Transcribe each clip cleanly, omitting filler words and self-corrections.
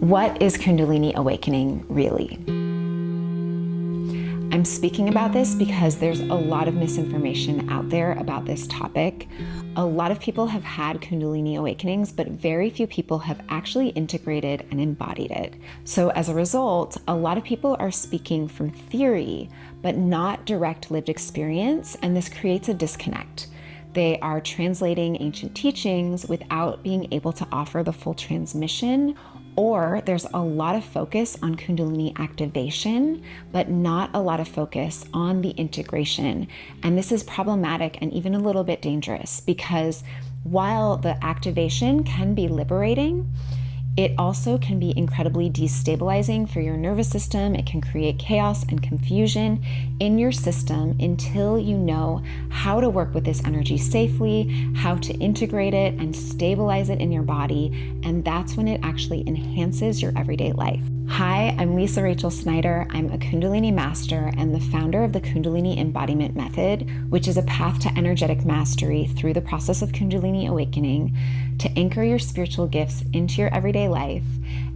What is Kundalini Awakening really? I'm speaking about this because there's a lot of misinformation out there about this topic. A lot of people have had Kundalini awakenings, but very few people have actually integrated and embodied it. So as a result, a lot of people are speaking from theory, but not direct lived experience, and this creates a disconnect. They are translating ancient teachings without being able to offer the full transmission, or there's a lot of focus on Kundalini activation, but not a lot of focus on the integration. And this is problematic and even a little bit dangerous because while the activation can be liberating, it also can be incredibly destabilizing for your nervous system. It can create chaos and confusion in your system until you know how to work with this energy safely, how to integrate it and stabilize it in your body. And that's when it actually enhances your everyday life. Hi, I'm Lisa Rachel Snyder. I'm a Kundalini master and the founder of the Kundalini Embodiment Method, which is a path to energetic mastery through the process of Kundalini awakening to anchor your spiritual gifts into your everyday life.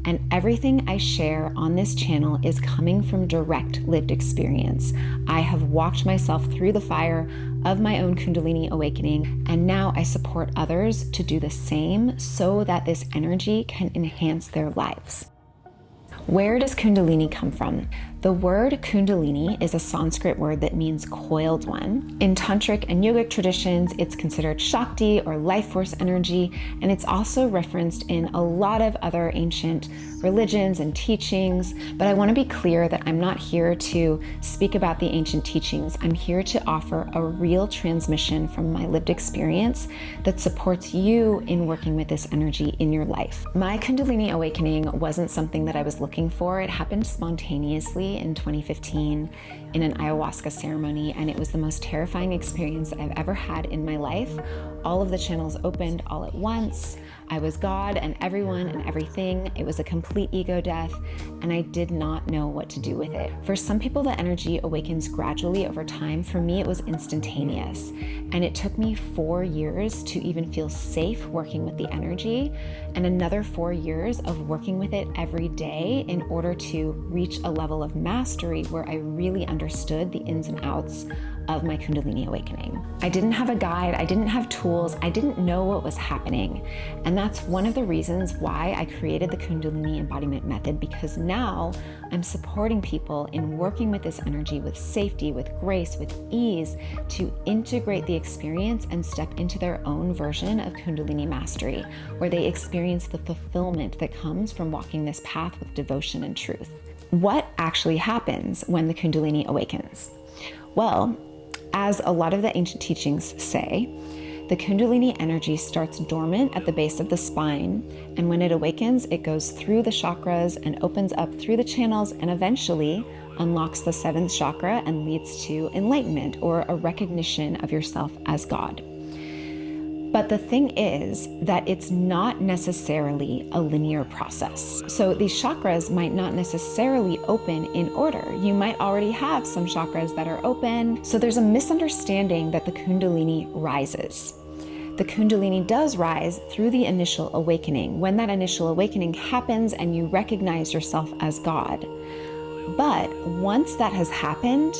And everything I share on this channel is coming from direct lived experience. I have walked myself through the fire of my own Kundalini awakening, and now I support others to do the same so that this energy can enhance their lives. Where does Kundalini come from? The word Kundalini is a Sanskrit word that means coiled one. In tantric and yogic traditions, it's considered Shakti or life force energy, and it's also referenced in a lot of other ancient religions and teachings. But I want to be clear that I'm not here to speak about the ancient teachings. I'm here to offer a real transmission from my lived experience that supports you in working with this energy in your life. My Kundalini awakening wasn't something that I was looking for. It happened spontaneously in 2015 in an ayahuasca ceremony, and it was the most terrifying experience I've ever had in my life. All of the channels opened all at once. I was God and everyone and everything. It was a complete ego death, and I did not know what to do with it. For some people, the energy awakens gradually over time. For me, it was instantaneous, and it took me 4 years to even feel safe working with the energy, and another 4 years of working with it every day in order to reach a level of mastery where I really understood the ins and outs of my Kundalini awakening. I didn't have a guide, I didn't have tools, I didn't know what was happening. And that's one of the reasons why I created the Kundalini Embodiment Method, because now I'm supporting people in working with this energy with safety, with grace, with ease, to integrate the experience and step into their own version of Kundalini mastery, where they experience the fulfillment that comes from walking this path with devotion and truth. What actually happens when the Kundalini awakens? Well, as a lot of the ancient teachings say, the Kundalini energy starts dormant at the base of the spine, and when it awakens, it goes through the chakras and opens up through the channels and eventually unlocks the 7th chakra and leads to enlightenment or a recognition of yourself as God. But the thing is that it's not necessarily a linear process. So these chakras might not necessarily open in order. You might already have some chakras that are open. So there's a misunderstanding that the Kundalini rises. The Kundalini does rise through the initial awakening, when that initial awakening happens and you recognize yourself as God. But once that has happened,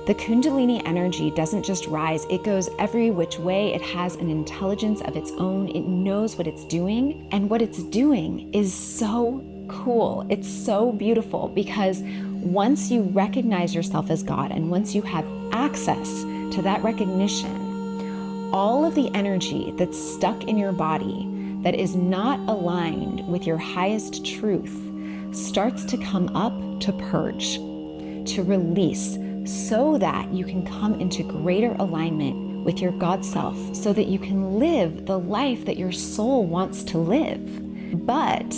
the Kundalini energy doesn't just rise, it goes every which way. It has an intelligence of its own. It knows what it's doing. And what it's doing is so cool. It's so beautiful because once you recognize yourself as God and once you have access to that recognition, all of the energy that's stuck in your body that is not aligned with your highest truth starts to come up to purge, to release, so that you can come into greater alignment with your God self, so that you can live the life that your soul wants to live. But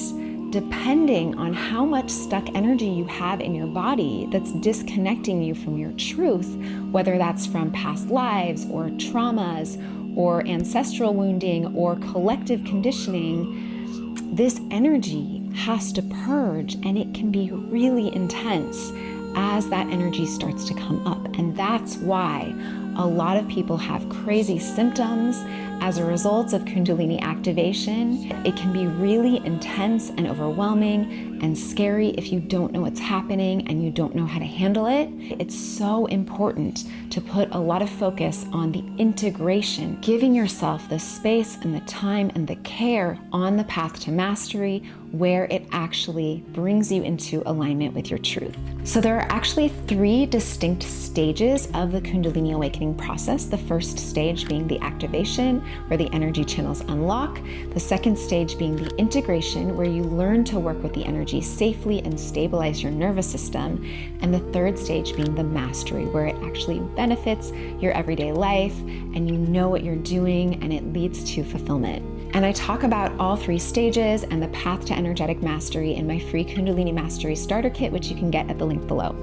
depending on how much stuck energy you have in your body that's disconnecting you from your truth, whether that's from past lives or traumas or ancestral wounding or collective conditioning, this energy has to purge, and it can be really intense as that energy starts to come up. And that's why A lot of people have crazy symptoms as a result of Kundalini activation. It can be really intense and overwhelming and scary if you don't know what's happening and you don't know how to handle it. It's so important to put a lot of focus on the integration, giving yourself the space and the time and the care on the path to mastery, where it actually brings you into alignment with your truth. So there are actually 3 distinct stages of the Kundalini Awakening process. The first stage being the activation, where the energy channels unlock. The second stage being the integration, where you learn to work with the energy safely and stabilize your nervous system. And the third stage being the mastery, where it actually benefits your everyday life and you know what you're doing and it leads to fulfillment. And I talk about all 3 stages and the path to energetic mastery in my free Kundalini Mastery Starter Kit, which you can get at the link below.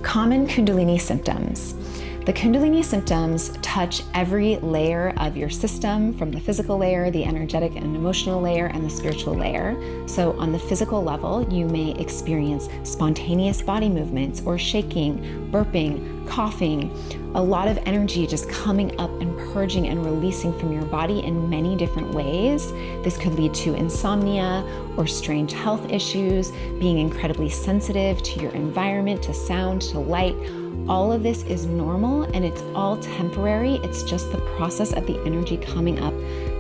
Common Kundalini symptoms. The Kundalini symptoms touch every layer of your system, from the physical layer, the energetic and emotional layer, and the spiritual layer. So on the physical level, you may experience spontaneous body movements or shaking, burping, coughing, a lot of energy just coming up and purging and releasing from your body in many different ways. This could lead to insomnia or strange health issues, being incredibly sensitive to your environment, to sound, to light. All of this is normal and it's all temporary. It's just the process of the energy coming up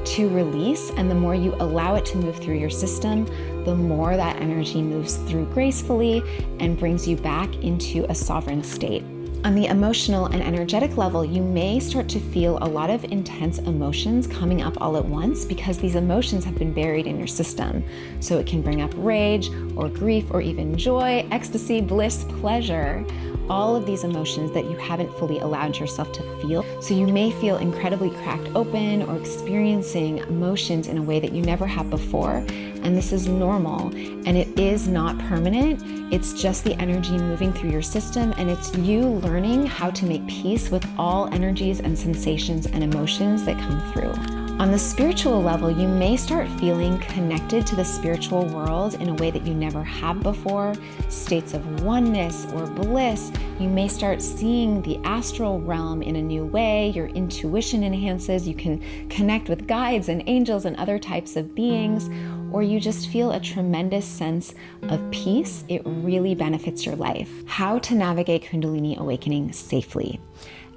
to release. And the more you allow it to move through your system, the more that energy moves through gracefully and brings you back into a sovereign state. On the emotional and energetic level, you may start to feel a lot of intense emotions coming up all at once because these emotions have been buried in your system. So it can bring up rage or grief or even joy, ecstasy, bliss, pleasure, all of these emotions that you haven't fully allowed yourself to feel. So you may feel incredibly cracked open or experiencing emotions in a way that you never have before. And this is normal and it is not permanent. It's just the energy moving through your system, and it's you learning how to make peace with all energies and sensations and emotions that come through. On the spiritual level, you may start feeling connected to the spiritual world in a way that you never have before, states of oneness or bliss. You may start seeing the astral realm in a new way. Your intuition enhances. You can connect with guides and angels and other types of beings, or you just feel a tremendous sense of peace. It really benefits your life. How to navigate Kundalini Awakening safely.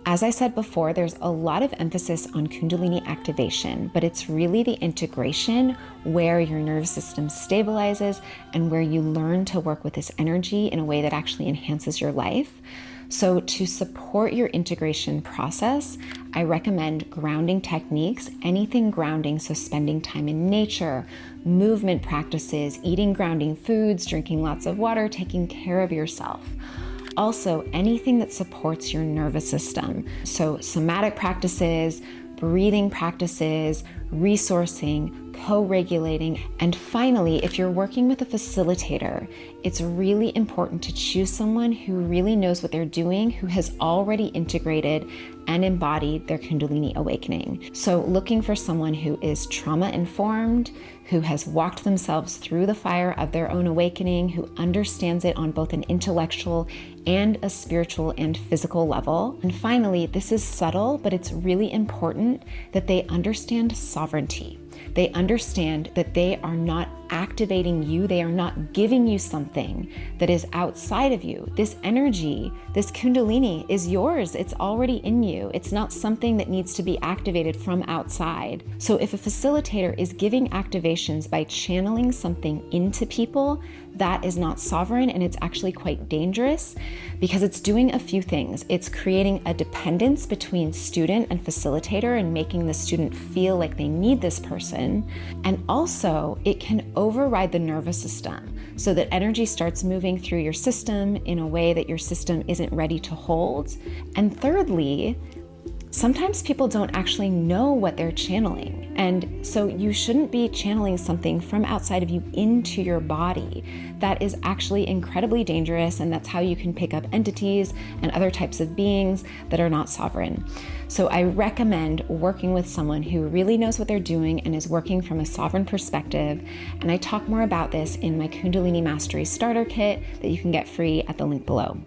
As I said before, there's a lot of emphasis on Kundalini activation, but it's really the integration where your nervous system stabilizes and where you learn to work with this energy in a way that actually enhances your life. So to support your integration process, I recommend grounding techniques, anything grounding, so spending time in nature, movement practices, eating grounding foods, drinking lots of water, taking care of yourself. Also, anything that supports your nervous system. So somatic practices, breathing practices, resourcing, co-regulating. And finally, if you're working with a facilitator, it's really important to choose someone who really knows what they're doing, who has already integrated and embodied their Kundalini awakening. So looking for someone who is trauma-informed, who has walked themselves through the fire of their own awakening, who understands it on both an intellectual and a spiritual and physical level. And finally, this is subtle, but it's really important that they understand sovereignty. They understand that they are not activating you. They are not giving you something that is outside of you. This energy, this Kundalini is yours. It's already in you. It's not something that needs to be activated from outside. So if a facilitator is giving activations by channeling something into people, that is not sovereign, and it's actually quite dangerous because it's doing a few things. It's creating a dependence between student and facilitator and making the student feel like they need this person. And also, it can override the nervous system so that energy starts moving through your system in a way that your system isn't ready to hold. And thirdly, sometimes people don't actually know what they're channeling. And so you shouldn't be channeling something from outside of you into your body. That is actually incredibly dangerous, and that's how you can pick up entities and other types of beings that are not sovereign. So I recommend working with someone who really knows what they're doing and is working from a sovereign perspective. And I talk more about this in my Kundalini Mastery Starter Kit that you can get free at the link below.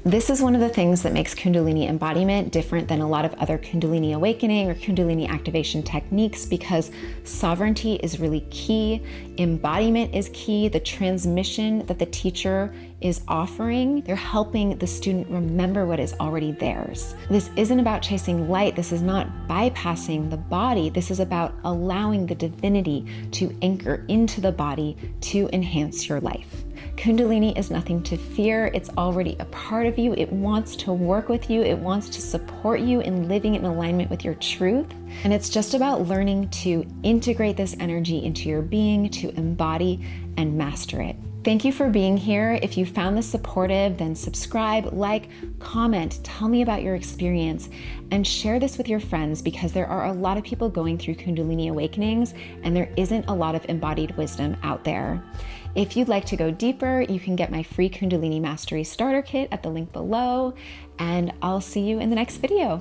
This is one of the things that makes Kundalini embodiment different than a lot of other Kundalini awakening or Kundalini activation techniques, because sovereignty is really key, embodiment is key, the transmission that the teacher is offering, they're helping the student remember what is already theirs. This isn't about chasing light, this is not bypassing the body, this is about allowing the divinity to anchor into the body to enhance your life. Kundalini is nothing to fear. It's already a part of you. It wants to work with you. It wants to support you in living in alignment with your truth. And it's just about learning to integrate this energy into your being, to embody and master it. Thank you for being here. If you found this supportive, then subscribe, like, comment, tell me about your experience, and share this with your friends, because there are a lot of people going through Kundalini awakenings and there isn't a lot of embodied wisdom out there. If you'd like to go deeper, you can get my free Kundalini Mastery Starter Kit at the link below, and I'll see you in the next video.